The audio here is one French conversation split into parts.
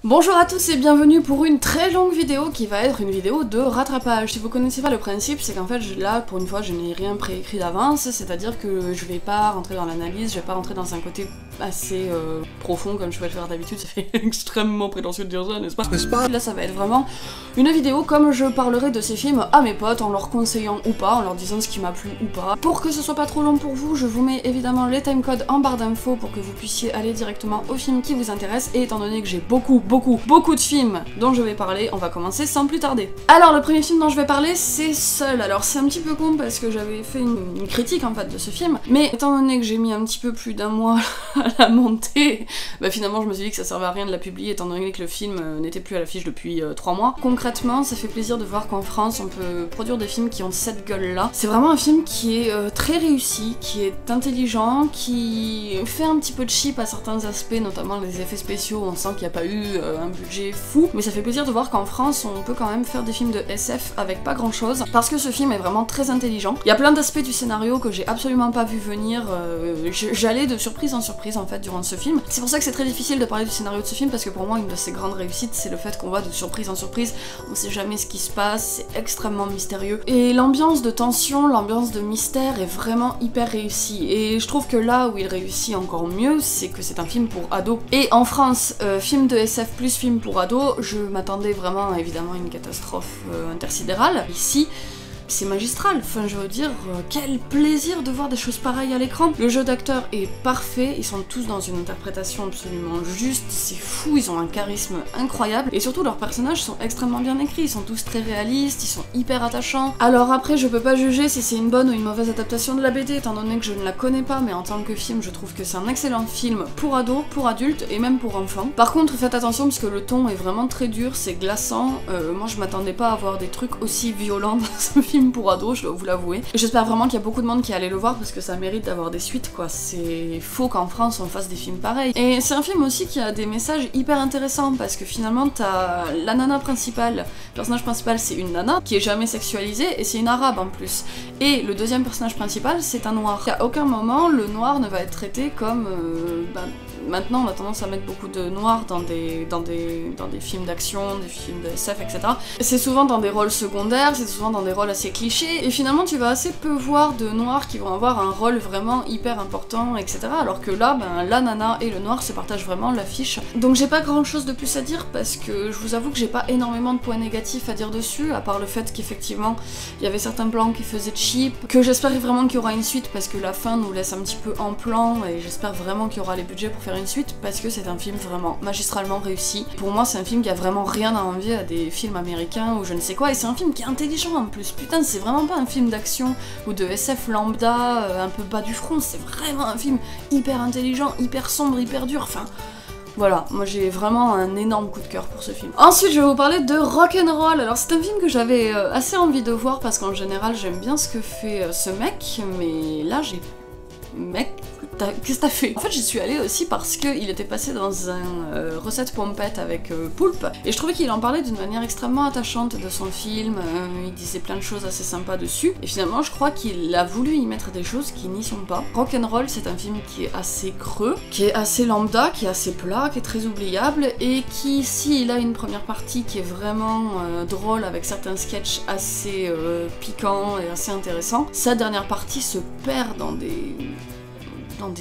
Bonjour à tous et bienvenue pour une très longue vidéo qui va être une vidéo de rattrapage. Si vous connaissez pas le principe, c'est qu'en fait là pour une fois je n'ai rien préécrit d'avance, c'est-à-dire que je vais pas rentrer dans l'analyse, je vais pas rentrer dans un côté assez profond comme je peux le faire d'habitude, ça fait extrêmement prétentieux de dire ça, n'est-ce pas? Là ça va être vraiment une vidéo comme je parlerai de ces films à mes potes en leur conseillant ou pas, en leur disant ce qui m'a plu ou pas. Pour que ce soit pas trop long pour vous, je vous mets évidemment les timecodes en barre d'infos pour que vous puissiez aller directement au film qui vous intéresse, et étant donné que j'ai beaucoup de films dont je vais parler, on va commencer sans plus tarder. Alors le premier film dont je vais parler c'est Seul. Alors c'est un petit peu con parce que j'avais fait une critique en fait de ce film, mais étant donné que j'ai mis un petit peu plus d'un mois à la monter, bah finalement je me suis dit que ça servait à rien de la publier étant donné que le film n'était plus à l'affiche depuis 3 mois. Concrètement ça fait plaisir de voir qu'en France on peut produire des films qui ont cette gueule là. C'est vraiment un film qui est très réussi, qui est intelligent, qui fait un petit peu de cheap à certains aspects, notamment les effets spéciaux, on sent qu'il n'y a pas eu un budget fou, mais ça fait plaisir de voir qu'en France on peut quand même faire des films de SF avec pas grand chose, parce que ce film est vraiment très intelligent. Il y a plein d'aspects du scénario que j'ai absolument pas vu venir, j'allais de surprise en surprise en fait durant ce film. C'est pour ça que c'est très difficile de parler du scénario de ce film, parce que pour moi une de ses grandes réussites c'est le fait qu'on va de surprise en surprise, on sait jamais ce qui se passe, c'est extrêmement mystérieux. Et l'ambiance de tension, l'ambiance de mystère est vraiment hyper réussie, et je trouve que là où il réussit encore mieux, c'est que c'est un film pour ados. Et en France, film de SF plus film pour ados, je m'attendais vraiment évidemment à une catastrophe intersidérale. Ici, c'est magistral, enfin je veux dire, quel plaisir de voir des choses pareilles à l'écran. Le jeu d'acteur est parfait, ils sont tous dans une interprétation absolument juste, c'est fou, ils ont un charisme incroyable, et surtout leurs personnages sont extrêmement bien écrits, ils sont tous très réalistes, ils sont hyper attachants. Alors après je peux pas juger si c'est une bonne ou une mauvaise adaptation de la BD, étant donné que je ne la connais pas, mais en tant que film je trouve que c'est un excellent film pour ados, pour adultes et même pour enfants. Par contre faites attention parce que le ton est vraiment très dur, c'est glaçant, moi je m'attendais pas à voir des trucs aussi violents dans ce film pour ados, je dois vous l'avouer. J'espère vraiment qu'il y a beaucoup de monde qui allait le voir parce que ça mérite d'avoir des suites quoi, c'est faux qu'en France on fasse des films pareils. Et c'est un film aussi qui a des messages hyper intéressants parce que finalement t'as la nana principale, le personnage principal c'est une nana qui est jamais sexualisée et c'est une arabe en plus. Et le deuxième personnage principal c'est un noir. À aucun moment le noir ne va être traité comme maintenant on a tendance à mettre beaucoup de noirs dans des films d'action, des films de SF, etc. C'est souvent dans des rôles secondaires, c'est souvent dans des rôles assez clichés, et finalement tu vas assez peu voir de noirs qui vont avoir un rôle vraiment hyper important, etc. Alors que là, la nana et le noir se partagent vraiment l'affiche. Donc j'ai pas grand chose de plus à dire parce que je vous avoue que j'ai pas énormément de points négatifs à dire dessus, à part le fait qu'effectivement il y avait certains plans qui faisaient cheap, que j'espère vraiment qu'il y aura une suite parce que la fin nous laisse un petit peu en plan, et j'espère vraiment qu'il y aura les budgets pour faire une suite parce que c'est un film vraiment magistralement réussi. Pour moi c'est un film qui a vraiment rien à envier à des films américains ou je ne sais quoi, et c'est un film qui est intelligent en plus. Putain, c'est vraiment pas un film d'action ou de SF lambda un peu bas du front, c'est vraiment un film hyper intelligent, hyper sombre, hyper dur, enfin... Voilà, moi j'ai vraiment un énorme coup de cœur pour ce film. Ensuite je vais vous parler de Rock'n'Roll. Alors c'est un film que j'avais assez envie de voir parce qu'en général j'aime bien ce que fait ce mec, mais là j'ai... Mec, qu'est-ce que t'as fait? En fait j'y suis allée aussi parce qu'il était passé dans un recette pompette avec Poulpe, et je trouvais qu'il en parlait d'une manière extrêmement attachante de son film, il disait plein de choses assez sympas dessus, et finalement je crois qu'il a voulu y mettre des choses qui n'y sont pas. Rock'n'Roll c'est un film qui est assez creux, qui est assez lambda, qui est assez plat, qui est très oubliable, et qui, s'il a une première partie qui est vraiment drôle avec certains sketchs assez piquants et assez intéressants, sa dernière partie se perd dans des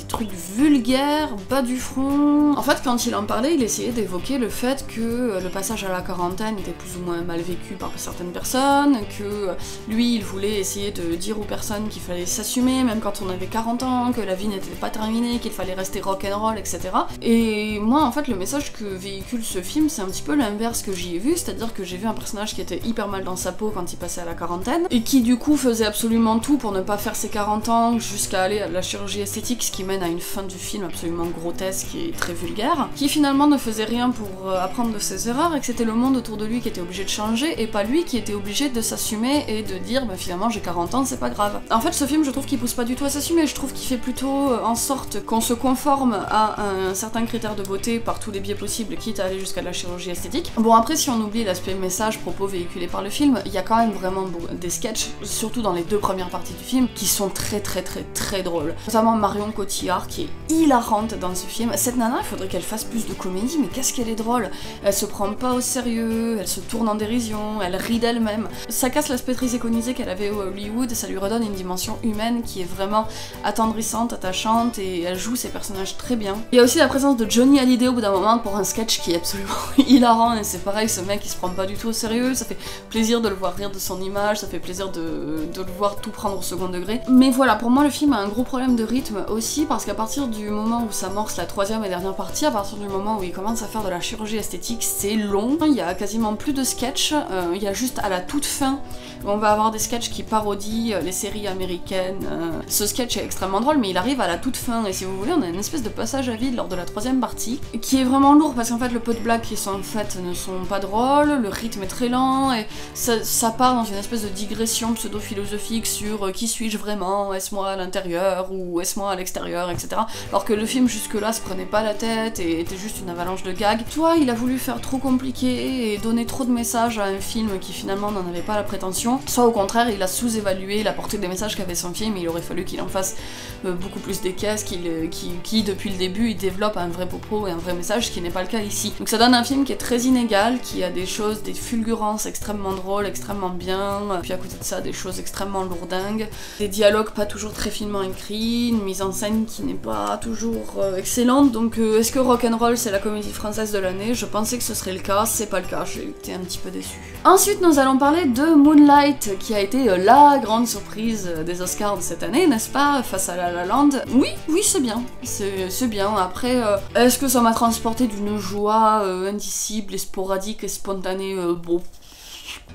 trucs vulgaires, bas du front. En fait, quand il en parlait, il essayait d'évoquer le fait que le passage à la quarantaine était plus ou moins mal vécu par certaines personnes, que lui, il voulait essayer de dire aux personnes qu'il fallait s'assumer, même quand on avait 40 ans, que la vie n'était pas terminée, qu'il fallait rester rock'n'roll, etc. Et moi, en fait, le message que véhicule ce film, c'est un petit peu l'inverse que j'y ai vu, c'est-à-dire que j'ai vu un personnage qui était hyper mal dans sa peau quand il passait à la quarantaine, et qui du coup faisait absolument tout pour ne pas faire ses 40 ans, jusqu'à aller à la chirurgie esthétique, ce qui mène à une fin du film absolument grotesque et très vulgaire, qui finalement ne faisait rien pour apprendre de ses erreurs, et que c'était le monde autour de lui qui était obligé de changer, et pas lui qui était obligé de s'assumer et de dire bah finalement j'ai 40 ans, c'est pas grave. En fait ce film je trouve qu'il pousse pas du tout à s'assumer, je trouve qu'il fait plutôt en sorte qu'on se conforme à un certain critère de beauté par tous les biais possibles, quitte à aller jusqu'à la chirurgie esthétique. Bon après si on oublie l'aspect message, propos véhiculés par le film, il y a quand même vraiment des sketchs, surtout dans les deux premières parties du film, qui sont très drôles. Notamment Marion Cotillard qui est hilarante dans ce film. Cette nana, il faudrait qu'elle fasse plus de comédie, mais qu'est-ce qu'elle est drôle. Elle se prend pas au sérieux, elle se tourne en dérision, elle rit d'elle-même. Ça casse l'aspect très iconisé qu'elle avait au Hollywood et ça lui redonne une dimension humaine qui est vraiment attendrissante, attachante, et elle joue ses personnages très bien. Il y a aussi la présence de Johnny Hallyday au bout d'un moment pour un sketch qui est absolument hilarant, et c'est pareil, ce mec il se prend pas du tout au sérieux, ça fait plaisir de le voir rire de son image, ça fait plaisir de le voir tout prendre au second degré. Mais voilà, pour moi le film a un gros problème de rythme aussi, parce qu'à partir du moment où s'amorce la troisième et dernière partie, à partir du moment où il commence à faire de la chirurgie esthétique, c'est long, il y a quasiment plus de sketchs, il y a juste à la toute fin où on va avoir des sketchs qui parodient les séries américaines. Ce sketch est extrêmement drôle, mais il arrive à la toute fin, et si vous voulez, on a une espèce de passage à vide lors de la troisième partie, qui est vraiment lourd, parce qu'en fait le peu de blagues qui sont faites ne sont pas drôles, le rythme est très lent, et ça part dans une espèce de digression pseudo-philosophique sur qui suis-je vraiment, est-ce moi à l'intérieur, ou est-ce moi à l'extérieur, etc. Alors que le film jusque-là se prenait pas la tête, et était juste une avalanche de gags. Soit il a voulu faire trop compliqué, et donner trop de messages à un film qui finalement n'en avait pas la prétention, soit au contraire il a sous-évalué la portée des messages qu'avait son film, et il aurait fallu qu'il en fasse beaucoup plus des caisses, qui depuis le début il développe un vrai propos et un vrai message, ce qui n'est pas le cas ici. Donc ça donne un film qui est très inégal, qui a des choses, des fulgurances extrêmement drôles, extrêmement bien, puis à côté de ça des choses extrêmement lourdingues, des dialogues pas toujours très finement écrits, une mise en scène qui n'est pas toujours excellente. Donc est-ce que Rock'n'Roll c'est la comédie française de l'année? Je pensais que ce serait le cas, c'est pas le cas, j'ai été un petit peu déçue. Ensuite nous allons parler de Moonlight, qui a été la grande surprise des Oscars de cette année, n'est-ce pas, face à La La Land. Oui, c'est bien, c'est bien. Après, est-ce que ça m'a transporté d'une joie indicible et sporadique et spontanée? Bon.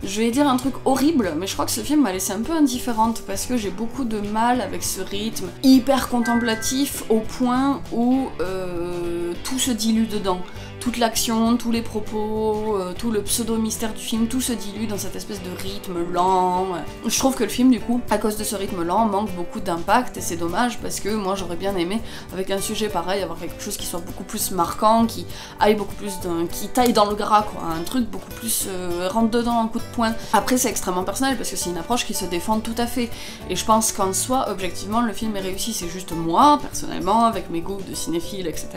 Je vais dire un truc horrible, mais je crois que ce film m'a laissé un peu indifférente parce que j'ai beaucoup de mal avec ce rythme hyper contemplatif au point où tout se dilue dedans. Toute l'action, tous les propos, tout le pseudo-mystère du film, tout se dilue dans cette espèce de rythme lent. Je trouve que le film, du coup, à cause de ce rythme lent, manque beaucoup d'impact, et c'est dommage parce que moi j'aurais bien aimé, avec un sujet pareil, avoir quelque chose qui soit beaucoup plus marquant, qui aille beaucoup plus qui taille dans le gras, quoi, un truc beaucoup plus rentre dedans, un coup de poing. Après c'est extrêmement personnel parce que c'est une approche qui se défend tout à fait, et je pense qu'en soi, objectivement, le film est réussi, c'est juste moi, personnellement, avec mes goûts de cinéphile, etc.,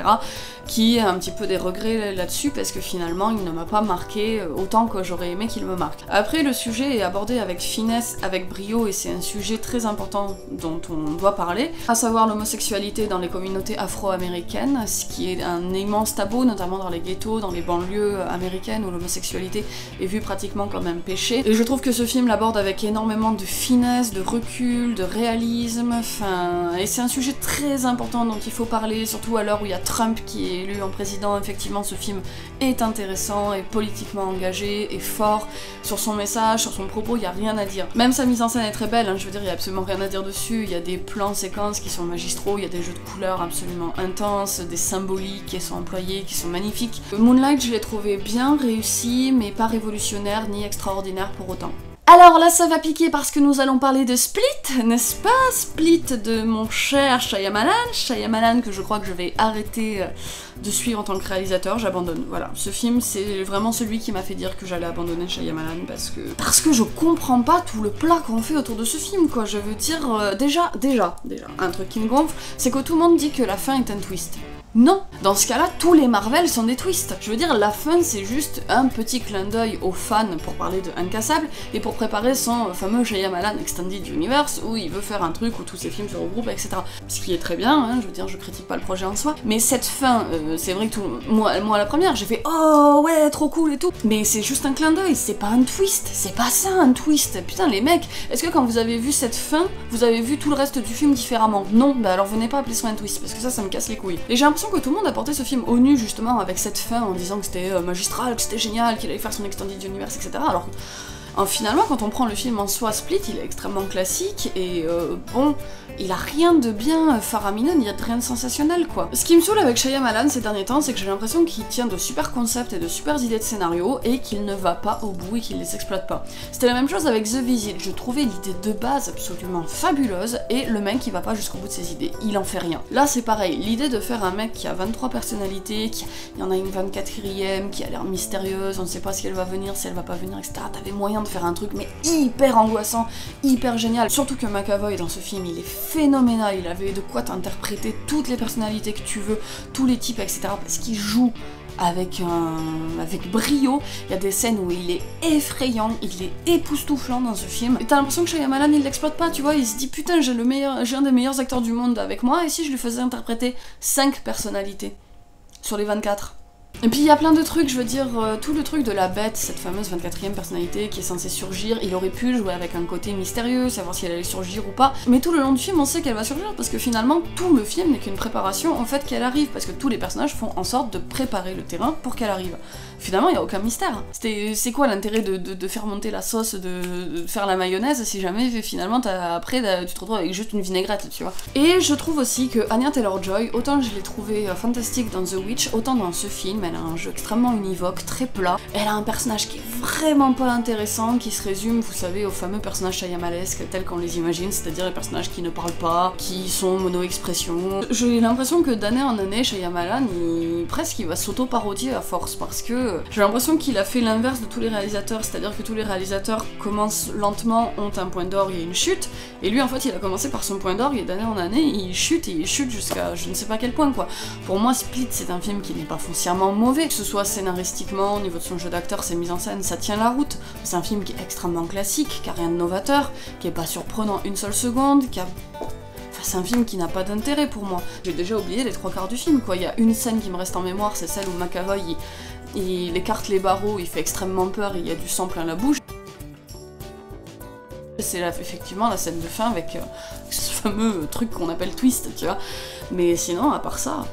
qui a un petit peu des regrets là-dessus parce que finalement il ne m'a pas marqué autant que j'aurais aimé qu'il me marque. Après le sujet est abordé avec finesse, avec brio, et c'est un sujet très important dont on doit parler, à savoir l'homosexualité dans les communautés afro-américaines, ce qui est un immense tabou, notamment dans les ghettos, dans les banlieues américaines où l'homosexualité est vue pratiquement comme un péché. Et je trouve que ce film l'aborde avec énormément de finesse, de recul, de réalisme, et c'est un sujet très important dont il faut parler, surtout à l'heure où il y a Trump qui est élu en président. Effectivement, ce film est intéressant, et politiquement engagé, et fort sur son message, sur son propos, il n'y a rien à dire. Même sa mise en scène est très belle, hein, je veux dire, il n'y a absolument rien à dire dessus, il y a des plans séquences qui sont magistraux, il y a des jeux de couleurs absolument intenses, des symboliques qui sont employés, qui sont magnifiques. Moonlight, je l'ai trouvé bien réussi, mais pas révolutionnaire ni extraordinaire pour autant. Alors là ça va piquer parce que nous allons parler de Split, n'est-ce pas? Split de mon cher Shyamalan que je crois que je vais arrêter de suivre en tant que réalisateur, j'abandonne, voilà. Ce film c'est vraiment celui qui m'a fait dire que j'allais abandonner Shyamalan parce que je comprends pas tout le plat qu'on fait autour de ce film, quoi. Je veux dire, déjà, un truc qui me gonfle, c'est que tout le monde dit que la fin est un twist. Non, dans ce cas-là, tous les Marvel sont des twists. Je veux dire, la fin, c'est juste un petit clin d'œil aux fans pour parler de Incassable et pour préparer son fameux Shyamalan Extended Universe où il veut faire un truc où tous ses films se regroupent, etc. Ce qui est très bien, hein, je veux dire, je critique pas le projet en soi, mais cette fin, c'est vrai que moi la première, j'ai fait « Oh ouais, trop cool et tout », mais c'est juste un clin d'œil, c'est pas un twist, c'est pas ça un twist. Putain, les mecs, est-ce que quand vous avez vu cette fin, vous avez vu tout le reste du film différemment? Non, bah alors venez pas appeler ça un twist, parce que ça me casse les couilles. Et j'ai l'impression que tout le monde a porté ce film au nu justement avec cette fin en disant que c'était magistral, que c'était génial, qu'il allait faire son Extended Universe, etc. Alors finalement, quand on prend le film en soi, Split, il est extrêmement classique et bon, il a rien de bien faramineux, il y a rien de sensationnel, quoi. Ce qui me saoule avec Shyamalan ces derniers temps, c'est que j'ai l'impression qu'il tient de super concepts et de super idées de scénario et qu'il ne va pas au bout et qu'il les exploite pas. C'était la même chose avec The Visit, je trouvais l'idée de base absolument fabuleuse et le mec il va pas jusqu'au bout de ses idées, il en fait rien. Là c'est pareil, l'idée de faire un mec qui a 23 personnalités, il y en a une 24e qui a l'air mystérieuse, on ne sait pas si elle va venir, si elle va pas venir, etc. T'avais moyen de faire un truc mais hyper angoissant, hyper génial. Surtout que McAvoy dans ce film il est phénoménal, il avait de quoi t'interpréter toutes les personnalités que tu veux, tous les types, etc. parce qu'il joue avec brio. Il y a des scènes où il est effrayant, il est époustouflant dans ce film. Et t'as l'impression que Shyamalan il l'exploite pas, tu vois, il se dit putain j'ai un des meilleurs acteurs du monde avec moi, et si je lui faisais interpréter 5 personnalités sur les 24. Et puis il y a plein de trucs, je veux dire, tout le truc de la bête, cette fameuse 24e personnalité qui est censée surgir, il aurait pu jouer avec un côté mystérieux, savoir si elle allait surgir ou pas, mais tout le long du film on sait qu'elle va surgir parce que finalement tout le film n'est qu'une préparation en fait qu'elle arrive, parce que tous les personnages font en sorte de préparer le terrain pour qu'elle arrive. Finalement il n'y a aucun mystère. C'est quoi l'intérêt de faire monter la sauce, de faire la mayonnaise si jamais finalement après tu te retrouves avec juste une vinaigrette, tu vois. Et je trouve aussi que Anya Taylor-Joy, autant je l'ai trouvée fantastique dans The Witch, autant dans ce film, elle a un jeu extrêmement univoque, très plat. Elle a un personnage qui est vraiment pas intéressant, qui se résume, vous savez, aux fameux personnages Shyamalesques tels qu'on les imagine, c'est-à-dire les personnages qui ne parlent pas, qui sont mono-expression. J'ai l'impression que d'année en année, Shyamalan, il va s'auto-parodier à force, parce que j'ai l'impression qu'il a fait l'inverse de tous les réalisateurs, c'est-à-dire que tous les réalisateurs commencent lentement, ont un point d'or, il y a une chute, et lui en fait il a commencé par son point d'or, et d'année en année il chute jusqu'à je ne sais pas quel point quoi. Pour moi Split c'est un film qui n'est pas foncièrement mauvais, que ce soit scénaristiquement, au niveau de son jeu d'acteur, ses mises en scène, ça tient la route. C'est un film qui est extrêmement classique, qui a rien de novateur, qui est pas surprenant une seule seconde, c'est un film qui n'a pas d'intérêt pour moi. J'ai déjà oublié les 3 quarts du film quoi, il y a une scène qui me reste en mémoire, c'est celle où McAvoy il écarte les barreaux, il fait extrêmement peur et il y a du sang plein la bouche. C'est effectivement la scène de fin avec ce fameux truc qu'on appelle twist, tu vois. Mais sinon, à part ça,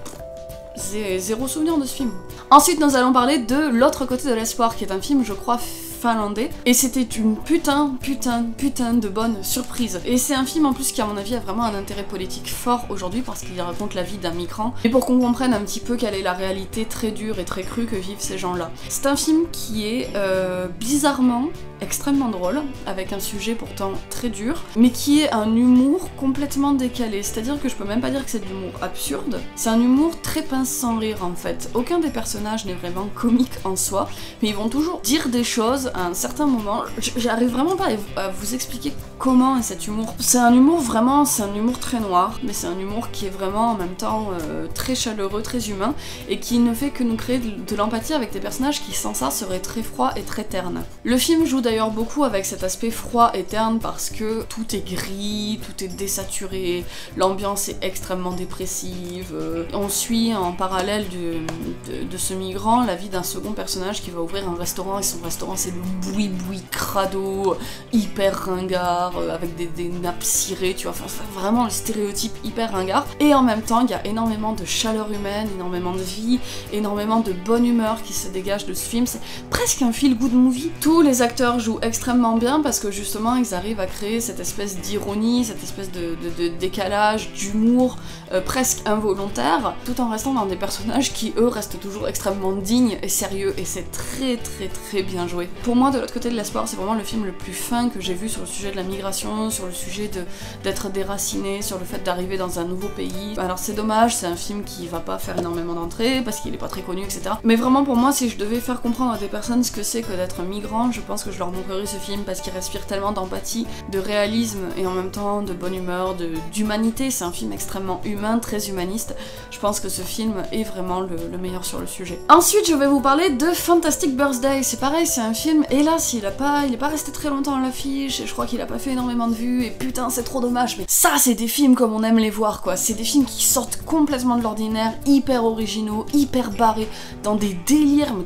zéro souvenir de ce film. Ensuite, nous allons parler de L'autre côté de l'espoir, qui est un film, je crois, finlandais, et c'était une putain de bonne surprise. Et c'est un film en plus qui à mon avis a vraiment un intérêt politique fort aujourd'hui parce qu'il raconte la vie d'un migrant, et pour qu'on comprenne un petit peu quelle est la réalité très dure et très crue que vivent ces gens-là. C'est un film qui est bizarrement extrêmement drôle, avec un sujet pourtant très dur, mais qui est un humour complètement décalé, c'est-à-dire que je peux même pas dire que c'est de l'humour absurde, c'est un humour très pince sans rire en fait. Aucun des personnages n'est vraiment comique en soi, mais ils vont toujours dire des choses à un certain moment. J'arrive vraiment pas à vous expliquer comment est cet humour. C'est un humour vraiment, c'est un humour très noir, mais c'est un humour qui est vraiment en même temps très chaleureux, très humain, et qui ne fait que nous créer de l'empathie avec des personnages qui sans ça seraient très froids et très ternes. Le film joue d'ailleurs beaucoup avec cet aspect froid et terne parce que tout est gris, tout est désaturé, l'ambiance est extrêmement dépressive. On suit en parallèle de ce migrant la vie d'un second personnage qui va ouvrir un restaurant, et son restaurant c'est le boui-boui crado, hyper ringard, avec des nappes cirées, tu vois, enfin vraiment le stéréotype hyper ringard. Et en même temps il y a énormément de chaleur humaine, énormément de vie, énormément de bonne humeur qui se dégage de ce film. C'est presque un feel-good movie. Tous les acteurs jouent extrêmement bien parce que justement ils arrivent à créer cette espèce d'ironie, cette espèce de décalage, d'humour presque involontaire, tout en restant dans des personnages qui eux restent toujours extrêmement dignes et sérieux, et c'est très bien joué. Pour moi, De l'autre côté de l'espoir, c'est vraiment le film le plus fin que j'ai vu sur le sujet de la migration, sur le sujet d'être déraciné, sur le fait d'arriver dans un nouveau pays. Alors c'est dommage, c'est un film qui va pas faire énormément d'entrées parce qu'il est pas très connu, etc. Mais vraiment pour moi, si je devais faire comprendre à des personnes ce que c'est que d'être migrant, je pense que je leur montrerais ce film parce qu'il respire tellement d'empathie, de réalisme et en même temps de bonne humeur, d'humanité. C'est un film extrêmement humain, très humaniste. Je pense que ce film est vraiment le meilleur sur le sujet. Ensuite, je vais vous parler de Fantastic Birthday. C'est pareil, c'est un film, hélas, il est pas resté très longtemps à l'affiche, et je crois qu'il a pas fait énormément de vues, et putain, c'est trop dommage, mais ça, c'est des films comme on aime les voir, quoi. C'est des films qui sortent complètement de l'ordinaire, hyper originaux, hyper barrés, dans des délires, mais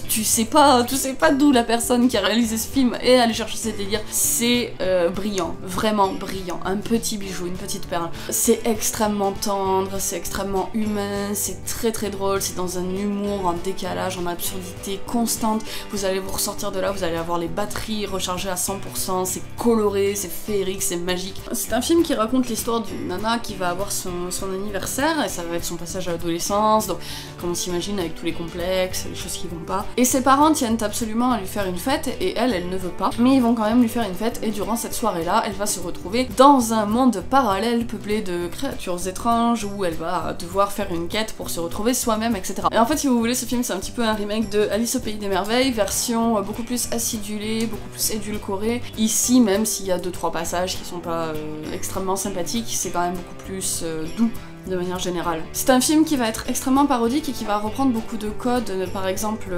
tu sais pas d'où la personne qui a réalisé ce film est allée chercher ses délires. C'est brillant, vraiment brillant, un petit bijou, une petite perle. C'est extrêmement tendre, c'est extrêmement humain, c'est très drôle, c'est dans un humour, en décalage, en absurdité constante. Vous allez vous ressortir de là, vous allez avoir les batteries rechargées à 100%, c'est coloré, c'est féerique, c'est magique. C'est un film qui raconte l'histoire d'une nana qui va avoir son anniversaire, et ça va être son passage à l'adolescence, donc comme on s'imagine avec tous les complexes, les choses qui vont pas. Et ses parents tiennent absolument à lui faire une fête, et elle ne veut pas. Mais ils vont quand même lui faire une fête, et durant cette soirée-là, elle va se retrouver dans un monde parallèle peuplé de créatures étranges, où elle va devoir faire une quête pour se retrouver soi-même, etc. Et en fait, si vous voulez, ce film, c'est un petit peu un remake de Alice au Pays des Merveilles, version beaucoup plus acidulée, beaucoup plus édulcorée. Ici, même s'il y a 2-3 passages qui sont pas extrêmement sympathiques, c'est quand même beaucoup plus doux de manière générale. C'est un film qui va être extrêmement parodique et qui va reprendre beaucoup de codes, par exemple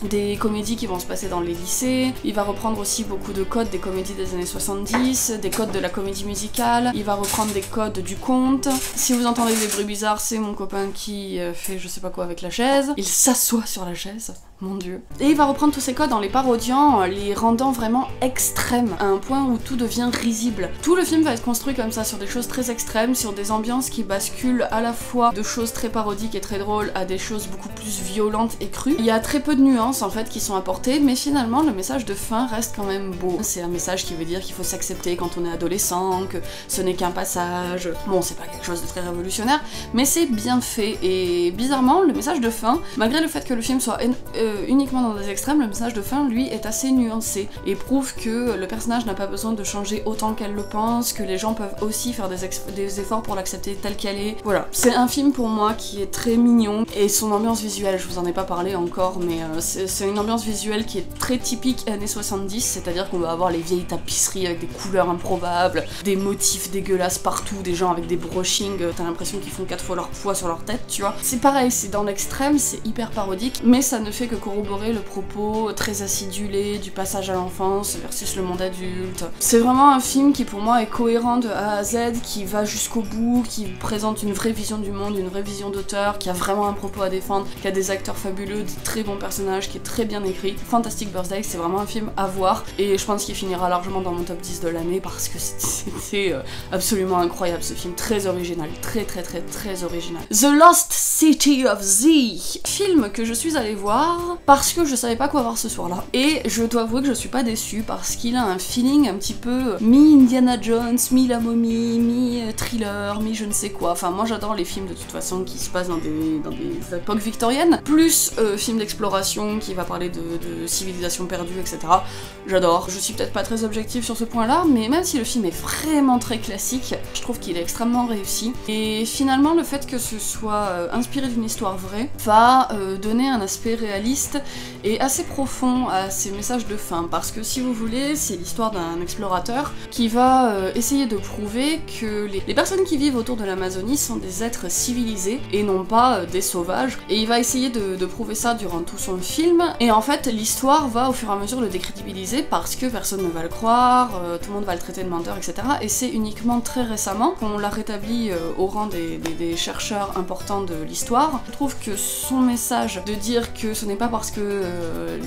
des comédies qui vont se passer dans les lycées, il va reprendre aussi beaucoup de codes des comédies des années 70, des codes de la comédie musicale, il va reprendre des codes du conte. Si vous entendez des bruits bizarres, c'est mon copain qui fait je sais pas quoi avec la chaise. Il s'assoit sur la chaise. Mon dieu. Et il va reprendre tous ces codes en les parodiant, les rendant vraiment extrêmes, à un point où tout devient risible. Tout le film va être construit comme ça, sur des choses très extrêmes, sur des ambiances qui basculent à la fois de choses très parodiques et très drôles à des choses beaucoup plus violentes et crues. Il y a très peu de nuances en fait qui sont apportées, mais finalement le message de fin reste quand même beau. C'est un message qui veut dire qu'il faut s'accepter quand on est adolescent, que ce n'est qu'un passage. Bon, c'est pas quelque chose de très révolutionnaire, mais c'est bien fait, et bizarrement, le message de fin, malgré le fait que le film soit uniquement dans des extrêmes, le message de fin, lui, est assez nuancé et prouve que le personnage n'a pas besoin de changer autant qu'elle le pense, que les gens peuvent aussi faire des efforts pour l'accepter telle qu'elle est. Voilà, c'est un film pour moi qui est très mignon, et son ambiance visuelle, je vous en ai pas parlé encore, mais c'est une ambiance visuelle qui est très typique années 70, c'est-à-dire qu'on va avoir les vieilles tapisseries avec des couleurs improbables, des motifs dégueulasses partout, des gens avec des brushings, t'as l'impression qu'ils font 4 fois leur poids sur leur tête, tu vois. C'est pareil, c'est dans l'extrême, c'est hyper parodique, mais ça ne fait que corroborer le propos très acidulé du passage à l'enfance versus le monde adulte. C'est vraiment un film qui pour moi est cohérent de A à Z, qui va jusqu'au bout, qui présente une vraie vision du monde, une vraie vision d'auteur, qui a vraiment un propos à défendre, qui a des acteurs fabuleux, des très bons personnages, qui est très bien écrit. Fantastic Birthday, c'est vraiment un film à voir, et je pense qu'il finira largement dans mon top 10 de l'année parce que c'était absolument incroyable ce film, très original, très original. The Lost City of Z, film que je suis allée voir parce que je savais pas quoi voir ce soir-là. Et je dois avouer que je suis pas déçue parce qu'il a un feeling un petit peu mi-Indiana Jones, mi-La Momie, mi-thriller, mi-je ne sais quoi. Enfin, moi j'adore les films de toute façon qui se passent dans des époques victoriennes, plus film d'exploration qui va parler de civilisation perdue, etc. J'adore. Je suis peut-être pas très objective sur ce point-là, mais même si le film est vraiment très classique, je trouve qu'il est extrêmement réussi. Et finalement, le fait que ce soit inspiré d'une histoire vraie va donner un aspect réaliste et assez profond à ces messages de fin, parce que si vous voulez, c'est l'histoire d'un explorateur qui va essayer de prouver que les personnes qui vivent autour de l'Amazonie sont des êtres civilisés et non pas des sauvages, et il va essayer de prouver ça durant tout son film, et en fait l'histoire va au fur et à mesure le décrédibiliser parce que personne ne va le croire, tout le monde va le traiter de menteur, etc. Et c'est uniquement très récemment qu'on l'a rétabli au rang des chercheurs importants de l'histoire. Je trouve que son message de dire que ce n'est pas parce que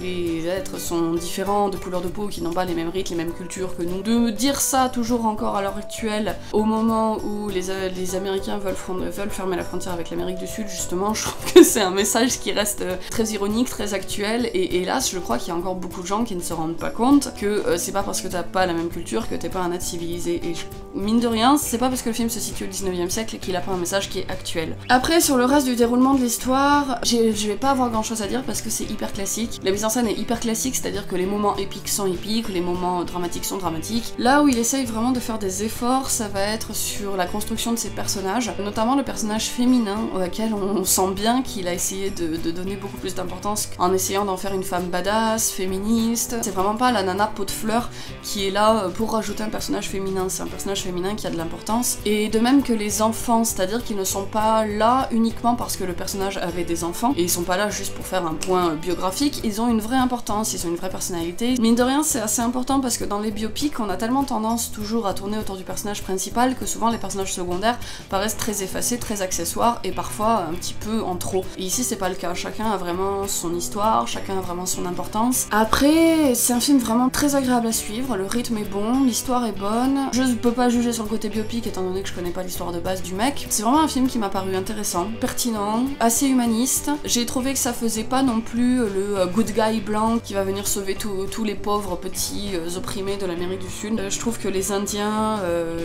les êtres sont différents de couleur de peau, qui n'ont pas les mêmes rites, les mêmes cultures que nous, de dire ça toujours encore à l'heure actuelle, au moment où les Américains veulent fermer la frontière avec l'Amérique du Sud, justement, je trouve que c'est un message qui reste très ironique, très actuel, et hélas, je crois qu'il y a encore beaucoup de gens qui ne se rendent pas compte que c'est pas parce que t'as pas la même culture que t'es pas un être civilisé, et mine de rien, c'est pas parce que le film se situe au 19e siècle qu'il a pas un message qui est actuel. Après, sur le reste du déroulement de l'histoire, je vais pas avoir grand chose à dire parce que c'est hyper classique. La mise en scène est hyper classique, c'est-à-dire que les moments épiques sont épiques, les moments dramatiques sont dramatiques. Là où il essaye vraiment de faire des efforts, ça va être sur la construction de ses personnages, notamment le personnage féminin, auquel on sent bien qu'il a essayé de donner beaucoup plus d'importance en essayant d'en faire une femme badass, féministe. C'est vraiment pas la nana pot de fleurs qui est là pour rajouter un personnage féminin, c'est un personnage féminin qui a de l'importance. Et de même que les enfants, c'est-à-dire qu'ils ne sont pas là uniquement parce que le personnage avait des enfants, et ils sont pas là juste pour faire un point biographique, ils ont une vraie importance, ils ont une vraie personnalité. Mine de rien, c'est assez important parce que dans les biopics, on a tellement tendance toujours à tourner autour du personnage principal que souvent les personnages secondaires paraissent très effacés, très accessoires, et parfois un petit peu en trop. Et ici, c'est pas le cas, chacun a vraiment son histoire, chacun a vraiment son importance. Après, c'est un film vraiment très agréable à suivre, le rythme est bon, l'histoire est bonne, je peux pas juger sur le côté biopic étant donné que je connais pas l'histoire de base du mec. C'est vraiment un film qui m'a paru intéressant, pertinent, assez humaniste. J'ai trouvé que ça faisait pas non plus le good guy blanc qui va venir sauver tous les pauvres petits opprimés de l'Amérique du Sud. Je trouve que les Indiens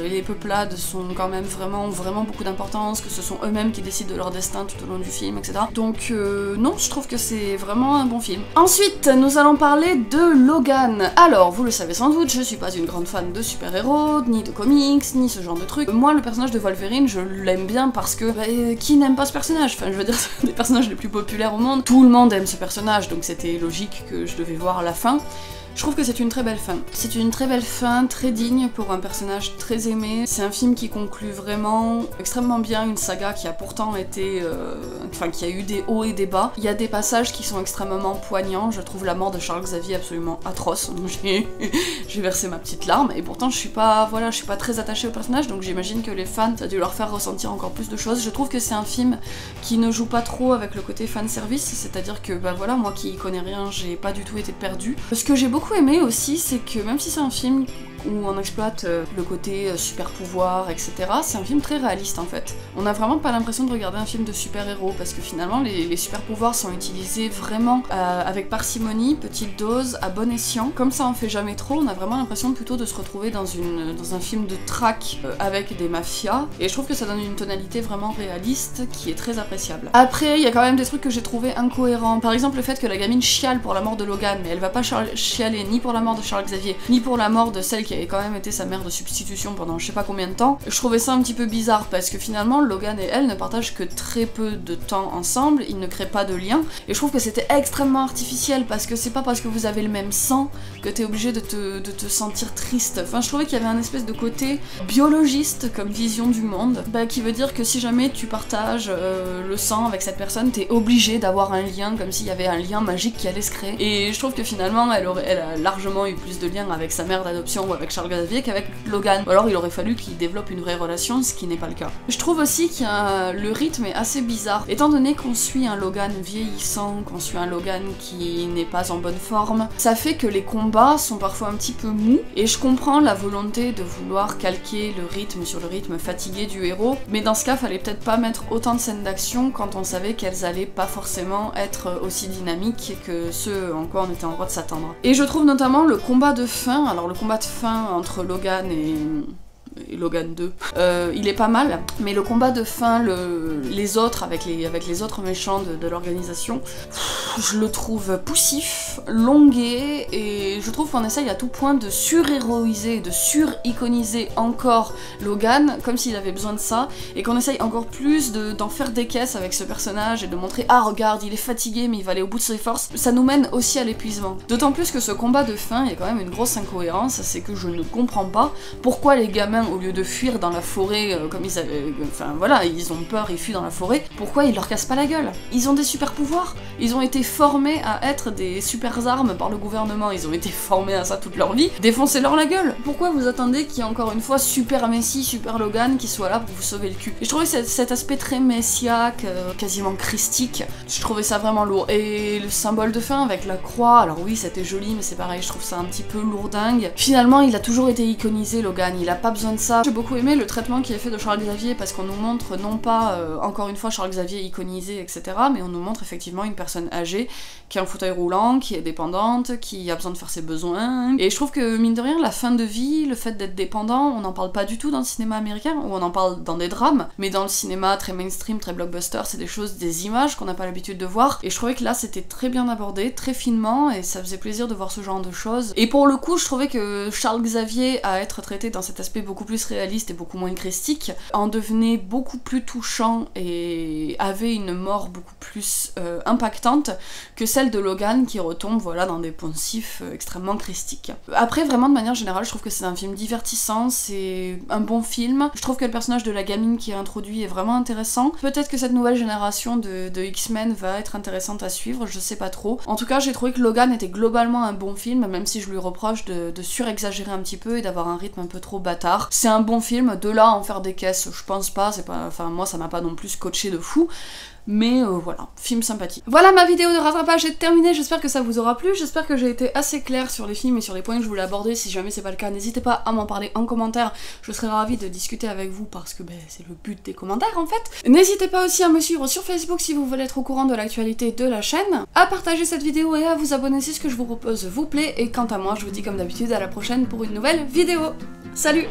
et les peuplades sont quand même vraiment beaucoup d'importance, que ce sont eux-mêmes qui décident de leur destin tout au long du film, etc. Donc non, je trouve que c'est vraiment un bon film. Ensuite, nous allons parler de Logan. Alors, vous le savez sans doute, je suis pas une grande fan de super-héros, ni de comics, ni ce genre de trucs. Moi, le personnage de Wolverine, je l'aime bien parce que qui n'aime pas ce personnage? Enfin, je veux dire, c'est un des personnages les plus populaires au monde. Tout le monde aime ce personnage, donc c'était logique que je devais voir la fin. Je trouve que c'est une très belle fin. C'est une très belle fin, très digne pour un personnage très aimé. C'est un film qui conclut vraiment extrêmement bien une saga qui a pourtant été... enfin, qui a eu des hauts et des bas. Il y a des passages qui sont extrêmement poignants. Je trouve la mort de Charles Xavier absolument atroce. J'ai versé ma petite larme, et pourtant je suis pas, voilà, je suis pas très attachée au personnage, donc j'imagine que les fans, ça a dû leur faire ressentir encore plus de choses. Je trouve que c'est un film qui ne joue pas trop avec le côté fanservice, c'est-à-dire que, bah voilà, moi qui connais rien, j'ai pas du tout été perdue. Ce que j'ai beaucoup aimé aussi, c'est que même si c'est un film où on exploite le côté super pouvoir, etc., c'est un film très réaliste en fait. On n'a vraiment pas l'impression de regarder un film de super-héros, parce que finalement les super pouvoirs sont utilisés vraiment avec parcimonie, petite dose, à bon escient. Comme ça en fait jamais trop, on a vraiment l'impression plutôt de se retrouver dans un film de traque avec des mafias, et je trouve que ça donne une tonalité vraiment réaliste qui est très appréciable. Après, il y a quand même des trucs que j'ai trouvé incohérents. Par exemple, le fait que la gamine chiale pour la mort de Logan, mais elle va pas chialer ni pour la mort de Charles Xavier, ni pour la mort de celle qui avait quand même été sa mère de substitution pendant je sais pas combien de temps. Je trouvais ça un petit peu bizarre, parce que finalement Logan et elle ne partagent que très peu de temps ensemble, ils ne créent pas de lien, et je trouve que c'était extrêmement artificiel, parce que c'est pas parce que vous avez le même sang que t'es obligé de te sentir triste. Enfin, je trouvais qu'il y avait un espèce de côté biologiste comme vision du monde, qui veut dire que si jamais tu partages le sang avec cette personne, t'es obligé d'avoir un lien, comme s'il y avait un lien magique qui allait se créer. Et je trouve que finalement elle a largement eu plus de liens avec sa mère d'adoption ou avec Charles Xavier qu'avec Logan. Ou alors il aurait fallu qu'il développe une vraie relation, ce qui n'est pas le cas. Je trouve aussi que le rythme est assez bizarre, étant donné qu'on suit un Logan vieillissant, qu'on suit un Logan qui n'est pas en bonne forme. Ça fait que les combats sont parfois un petit peu mous, et je comprends la volonté de vouloir calquer le rythme sur le rythme fatigué du héros, mais dans ce cas, fallait peut-être pas mettre autant de scènes d'action quand on savait qu'elles allaient pas forcément être aussi dynamiques que ce en quoi on était en droit de s'attendre. Et je trouve notamment le combat de fin, alors le combat de fin entre Logan et Logan 2, il est pas mal, mais le combat de fin, les autres, avec les autres méchants de l'organisation, je le trouve poussif, longué, et je trouve qu'on essaye à tout point de surhéroïser, de suriconiser encore Logan, comme s'il avait besoin de ça, et qu'on essaye encore plus d'en faire des caisses avec ce personnage, et de montrer « Ah, regarde, il est fatigué, mais il va aller au bout de ses forces », ça nous mène aussi à l'épuisement. D'autant plus que ce combat de fin, il y a quand même une grosse incohérence, c'est que je ne comprends pas pourquoi les gamins, au lieu de fuir dans la forêt comme ils avaient... Enfin voilà, ils ont peur, ils fuient dans la forêt, pourquoi ils leur cassent pas la gueule? Ils ont des super pouvoirs, ils ont été formés à être des super armes par le gouvernement, ils ont été formés à ça toute leur vie, défoncez-leur la gueule! Pourquoi vous attendez qu'il y ait encore une fois super Messi, super Logan qui soit là pour vous sauver le cul? Et je trouvais cet aspect très messiaque, quasiment christique, je trouvais ça vraiment lourd. Et le symbole de fin avec la croix, alors oui c'était joli, mais c'est pareil, je trouve ça un petit peu lourdingue. Finalement il a toujours été iconisé Logan, il a pas besoin de ça. J'ai beaucoup aimé le traitement qui est fait de Charles Xavier, parce qu'on nous montre non pas, encore une fois, Charles Xavier iconisé, etc., mais on nous montre effectivement une personne âgée, qui est en fauteuil roulant, qui est dépendante, qui a besoin de faire ses besoins. Et je trouve que, mine de rien, la fin de vie, le fait d'être dépendant, on n'en parle pas du tout dans le cinéma américain, ou on en parle dans des drames, mais dans le cinéma très mainstream, très blockbuster, c'est des choses, des images qu'on n'a pas l'habitude de voir, et je trouvais que là c'était très bien abordé, très finement, et ça faisait plaisir de voir ce genre de choses. Et pour le coup, je trouvais que Charles Xavier, à être traité dans cet aspect beaucoup plus réaliste et beaucoup moins christique, en devenait beaucoup plus touchant et avait une mort beaucoup plus impactante que celle de Logan qui retombe voilà dans des poncifs extrêmement christiques. Après, vraiment de manière générale, je trouve que c'est un film divertissant, c'est un bon film. Je trouve que le personnage de la gamine qui est introduit est vraiment intéressant. Peut-être que cette nouvelle génération de X-Men va être intéressante à suivre, je sais pas trop. En tout cas, j'ai trouvé que Logan était globalement un bon film, même si je lui reproche de surexagérer un petit peu et d'avoir un rythme un peu trop bâtard. c'est un bon film, de là à en faire des caisses, je pense pas, c'est pas, enfin moi ça m'a pas non plus scotché de fou, mais voilà, film sympathique. Voilà, ma vidéo de rattrapage est terminée, j'espère que ça vous aura plu, j'espère que j'ai été assez claire sur les films et sur les points que je voulais aborder. Si jamais c'est pas le cas, n'hésitez pas à m'en parler en commentaire, je serais ravie de discuter avec vous parce que c'est le but des commentaires en fait. N'hésitez pas aussi à me suivre sur Facebook si vous voulez être au courant de l'actualité de la chaîne, à partager cette vidéo et à vous abonner si ce que je vous propose vous plaît, et quant à moi, je vous dis comme d'habitude à la prochaine pour une nouvelle vidéo. Salut!